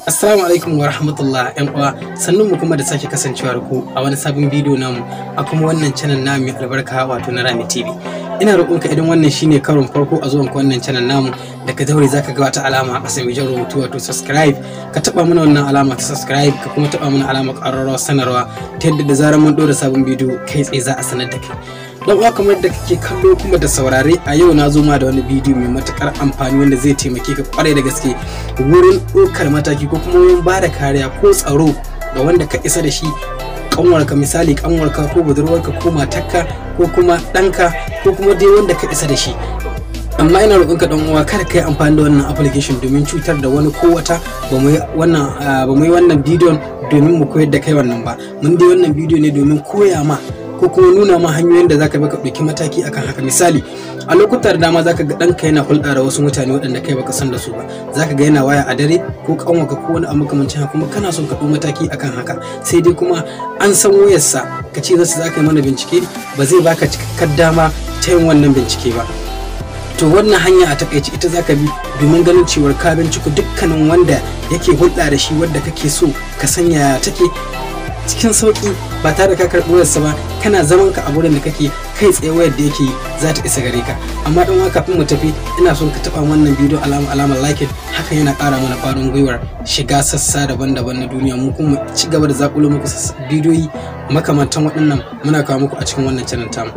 Assalamu alaikum wa rahmatullah ƴan uwa, sannun mu kuma da sake kasancewa da ku a wani sabon bidiyo namu a kuma wannan channel namu mai albarka wato na Rami TV. Ina roƙonka idan wannan shine karon farko a zuwan wannan channel namu da ka daure zaka ga wata alama a ƙasa mai jan rubutu wato subscribe, ka taba mana wannan alama ta subscribe ka kuma taba mana alamar ƙararrawar sanarwa ta yadda da zarar mun ɗora sabon bidiyo kai tsaye za a sanar da kai. Don uwa kamar da kake kallo kuma da saurare, a yau na zo ma da wani bidiyo mai matukar amfani wanda zai taimake ka kwarai da gaske wurin ɗaukar mataki ko kuma wurin bada kariya ko tsaro ga wanda ka isa da shi, kanwarka misali kanwarka ko budurwarka ko matarka ko kuma ɗanka ko kuma dai wanda ka isa da shi. Amma ina roƙonka dan uwa kada ka yi amfani da wannan application domin cutar da wani ko wata. Ba mu yi wannan bidiyon domin mu koyar da kai wannan ba, mun dai wannan bidiyo ne domin koya ma ko kuma nuna ma hanyoyin da zaka bi ka ɗauki mataki akan haka. Misali, a lokutan da dama zaka ga ɗanka yana hulɗa da wasu mutane waɗanda kai baka san da su ba, zaka ga yana waya a dare ko ƙanwarka ko wani abu makamancin haka, kuma kana son ka ɗau mataki akan haka, sai dai kuma an san wayarsa ka ce zaka yi mana bincike, ba zai baka cikakkar dama ta yin wannan bincike ba. To wannan hanya a takaice ita zaka bi domin ganin cewar ka binciko dukkanin wanda yake hulɗa da shi wanda kake so ka sanya take cikin sauki ba tare da ka karɓi wayarsa ba, kana zaman ka a wurin da kake kai tsaye wayar da yake za ta isa gare ka. Amma dan haka kafin mu tafi, ina son ka taba wannan bidiyo alamar like, hakan yana ƙara mana ƙwarin gwiwar shiga sassa daban-daban na duniya, mu kuma ci gaba da zakulo muku bidiyoyi makamantan waɗannan muna kawo muku a cikin wannan channel tamu.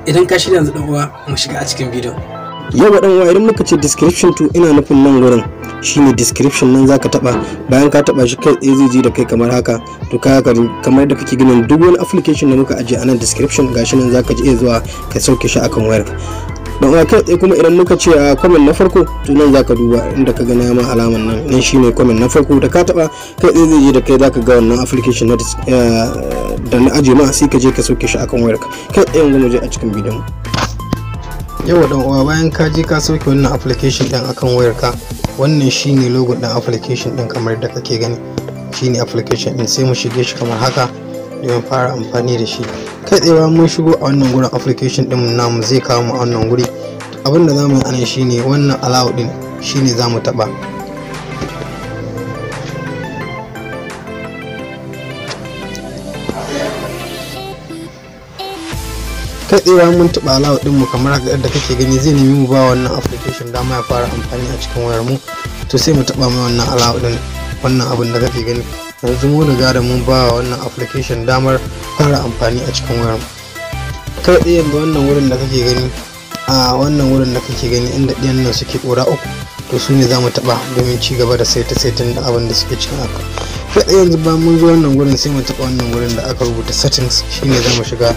Idan ka shirya yanzu dan uwa mu shiga a cikin bidiyo. Yau dan uwa, idan muka ce description to ina nufin nan wurin shine description, nan zaka taba, bayan ka taba shi kai tsaye zai ji da kai kamar haka. To kamar da kake ganin duk wani application da muka ajiye a nan description gashi nan zaka ji zuwa ka sauke shi akan wayarka. Dan uwa kai tsaye kuma idan muka ce a comment na farko, to nan zaka duba inda ka gana ma alaman nan shine comment na farko, da ka taba kai tsaye zai ji da kai zaka ga wannan application da na ajiye ma, sai ka je ka sauke shi akan wayarka. Kai tsaye yanzu mu je a cikin bidiyon. Yau dan uwa, bayan ka je ka sauke wannan application din akan wayarka, wannan shine logo din application din kamar da kake gani, shine application din. Sai mu shige shi kamar haka domin fara amfani da shi. Kai tsaye mun shigo a wannan gurin application din namu zai kawo mu a wannan guri. Abinda zamu yi anan shine wannan allow din shine zamu taba. Kai tsaye mun taɓa allow din mu kamar haka yadda kake gani, zai nemi mu ba wannan application dama ya fara amfani a cikin wayar mu. To sai mu taɓa mai wannan allow din, wannan abin da kake gani. Yanzu mu riga da mun ba wannan application damar fara amfani a cikin wayar mu. Kai tsaye yanzu wannan wurin da kake gani, a wannan wurin da kake gani inda ɗiyan nan suke ƙura uku, to su ne za mu taɓa domin ci gaba da saitin da abin da suke cikin haka. Kai tsaye yanzu ba mun zo wannan wurin sai mu taɓa wannan wurin da aka rubuta settings, shine za mu shiga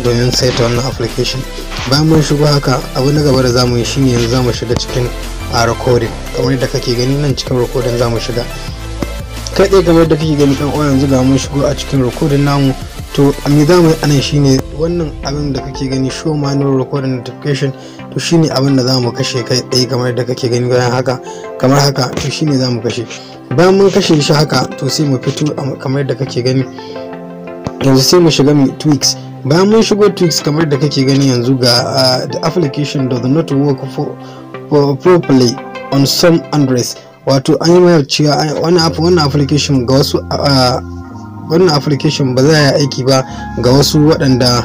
domin saita wannan application. Bayan mun shigo haka, abu na gaba da zamu yi shine yanzu zamu shiga cikin recording. Kamar yadda kake gani nan cikin recording zamu shiga. Kai tsaye kamar yadda kake gani dan uwa, yanzu ga mun shigo a cikin recording namu. To me zamu yi anan shine wannan abin da kake gani show manual recording notification, to shine abin da zamu kashe kai tsaye kamar yadda kake gani bayan haka kamar haka, to shine zamu kashe. Bayan mun kashe shi haka, to sai mu fito kamar yadda kake gani. Yanzu sai mu shiga mu tweaks. Bayan mun shigo tweaks kamar da kake gani, yanzu ga the application does not work properly on some Androids. Wato an yi mai cewa wannan application ga wasu wannan application ba za ya aiki ba ga wasu waɗanda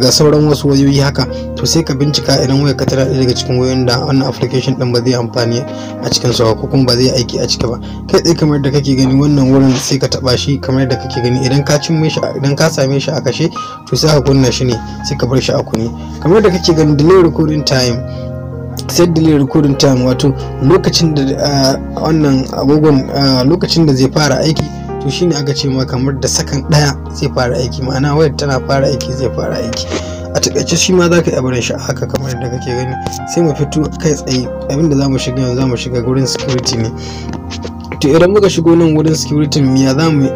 ga sauran wasu wayoyi haka. To sai ka bincika idan wayarka tana ɗaya daga cikin wayoyin da wannan application din ba zai amfani a cikin sa ko kuma ba zai aiki a ciki ba. Kai tsaye kamar da kake gani wannan wurin sai ka taba shi kamar da kake gani. Idan ka same shi a kashe, to sai ka kunna shi ne, sai ka bar shi a kunne. Kamar da kake gani delay recording time, set delay recording time, wato lokacin da wannan agogon lokacin da zai fara aiki, to shine aka ce ma kamar da sakan daya zai fara aiki, ma'ana wayar tana fara aiki zai fara aiki. A takaice shi ma za ka yi barin shi a haka kamar da kake gani. Sai mu fito kai tsaye, abinda za mu shiga yanzu za mu shiga gurin security ne. To idan muka shigo nan wurin security, me za mu yi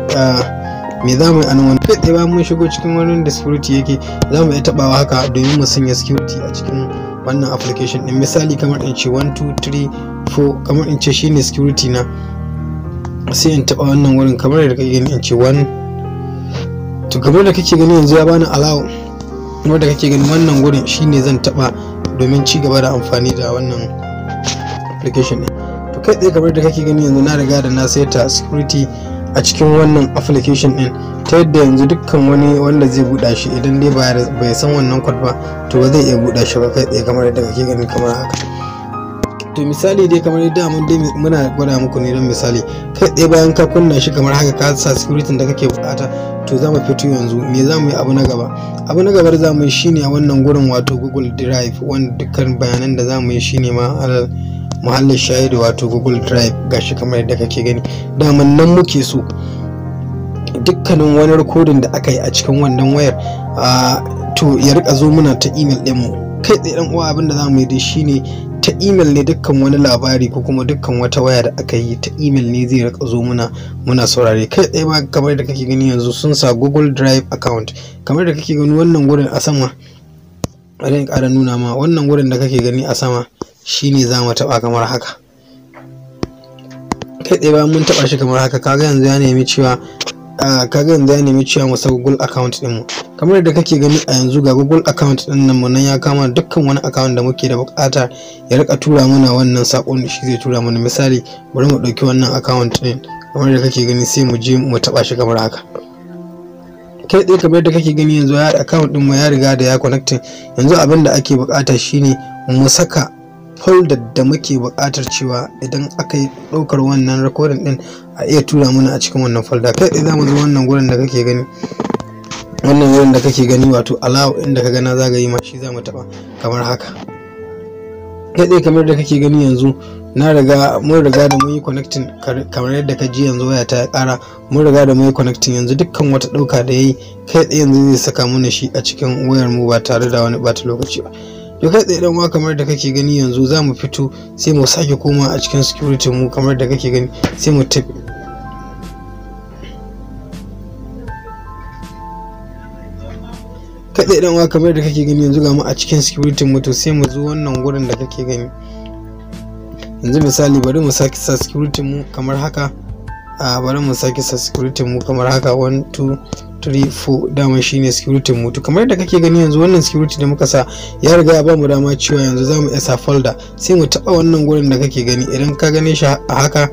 a nan wani. Kai tsaye ba mun shigo cikin wurin da security yake, za mu iya tabawa haka domin mu sanya security a cikin wannan application din. Misali kamar in ce 1 2 3 4, kamar in ce shine security na, sai in taba wannan wurin kamar da kake gani in ce 1. To kamar da kake gani yanzu ya bani allow, kamar da kake gani wannan wurin shine zan taba domin ci gaba da amfani da wannan application din. To kai tsaye kamar da kake gani yanzu na riga da na saita security a cikin wannan application din, ta yadda yanzu dukkan wani wanda zai buɗa shi idan dai bai san wannan code ba to ba zai iya buɗa shi ba kai tsaye kamar yadda kake gani kamar haka. To misali dai kamar yadda mun dai muna gwada muku ne don misali, kai tsaye bayan ka kunna shi kamar haka ka sa security da kake bukata, to za mu fito yanzu me za mu yi abu na gaba. Abu na gaba da za mu yi shine a wannan gurin wato Google Drive, wanda dukkan bayanan da za mu yi shine ma alal muhallin shahidi wato Google Drive. Gashi kamar yadda kake gani daman nan muke so dukkanin wani recording da aka yi a cikin wannan wayar to ya rika zo muna ta email din mu kai tsaye. Dan uwa abin da za mu yi dai shine ta email ne, dukkan wani labari ko kuma dukkan wata waya da aka yi ta email ne zai rika zo muna saurare kai tsaye. Ba kamar da kake gani yanzu sun sa Google Drive account, kamar da kake gani wannan gurin a sama, a ran ƙara nuna ma wannan gurin da kake gani a sama shine za mu taba kamar haka. Kai tsaye bayan mun taba shi kamar haka, kaga yanzu ya nemi cewa mu sa Google account din mu. Kamar da kake gani a yanzu ga Google account din nan nan ya kama dukkan wani account da muke da bukata ya rika tura mana wannan sakon, shi zai tura mana. Misali bari mu dauki wannan account din, kamar da kake gani sai mu je mu taba shi kamar haka. Kai tsaye kamar da kake gani yanzu ya account din mu ya riga da ya connecting. Yanzu abin da ake bukata shine mu saka folder da muke buƙatar cewa idan aka yi ɗaukar wannan recording din a iya tura mana a cikin wannan folder. Kai tsaye zamu zo wannan gurin da kake gani, wannan wurin da kake gani wato allow inda ka gana zagaye ma shi zamu taba kamar haka. Kai tsaye kamar da kake gani yanzu mun riga da mun yi connecting, kamar yadda ka ji yanzu waya ta ƙara, mun riga da mun yi connecting. Yanzu dukkan wata ɗauka da yayi kai tsaye yanzu zai saka mana shi a cikin wayar mu ba tare da wani bata lokaci ba. To kai tsaye dan uwa kamar da kake gani yanzu za mu fito sai mu sake koma a cikin security mu, kamar da kake gani sai mu tafi. Kai tsaye dan uwa kamar da kake gani yanzu ga mu a cikin security mu, to sai mu zo wannan gurin da kake gani. Yanzu misali bari mu sake sa security mu kamar haka, bari mu sake sa security mu kamar haka 1 2 3 4 dama shine security mu. To kamar da kake gani yanzu wannan security da muka sa ya riga ya ba mu dama cewa yanzu zamu iya sa folder, sai mu taba wannan gurin da kake gani. Idan ka gane shi a haka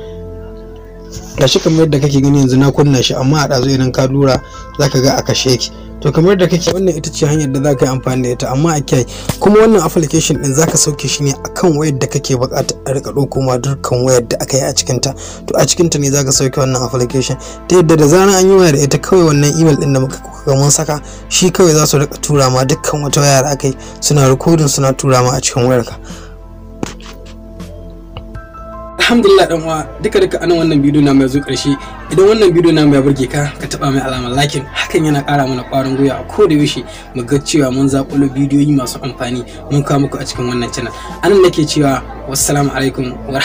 gashi kamar yadda kake gani yanzu na kunna shi, amma a dazo idan ka lura zaka ga a kashe yake. To kamar da kake, wannan ita ce hanyar da zaka yi amfani da ita, amma a kiyaye kuma wannan application din zaka sauke shi ne akan wayar da kake bukata a rika dauko ma dukkan wayar da aka yi a cikin ta. To a cikin ta ne zaka sauke wannan application, ta yadda da zaran an yi waya da ita kawai wannan email din da muka mun saka shi kawai za su rika tura ma dukkan wata waya da aka yi, suna recording suna tura ma a cikin wayarka. Alhamdulillah dan uwa, duka anan wannan bidiyo na mai zo karshe. Idan wannan bidiyo na mai burge ka taba mai alamar like, hakan yana ƙara mana ƙwarin gwiwa a koda yaushe mu ga cewa mun zaƙulo bidiyoyi masu amfani mun kawo muku a cikin wannan channel. Anan nake cewa wassalamu alaikum wa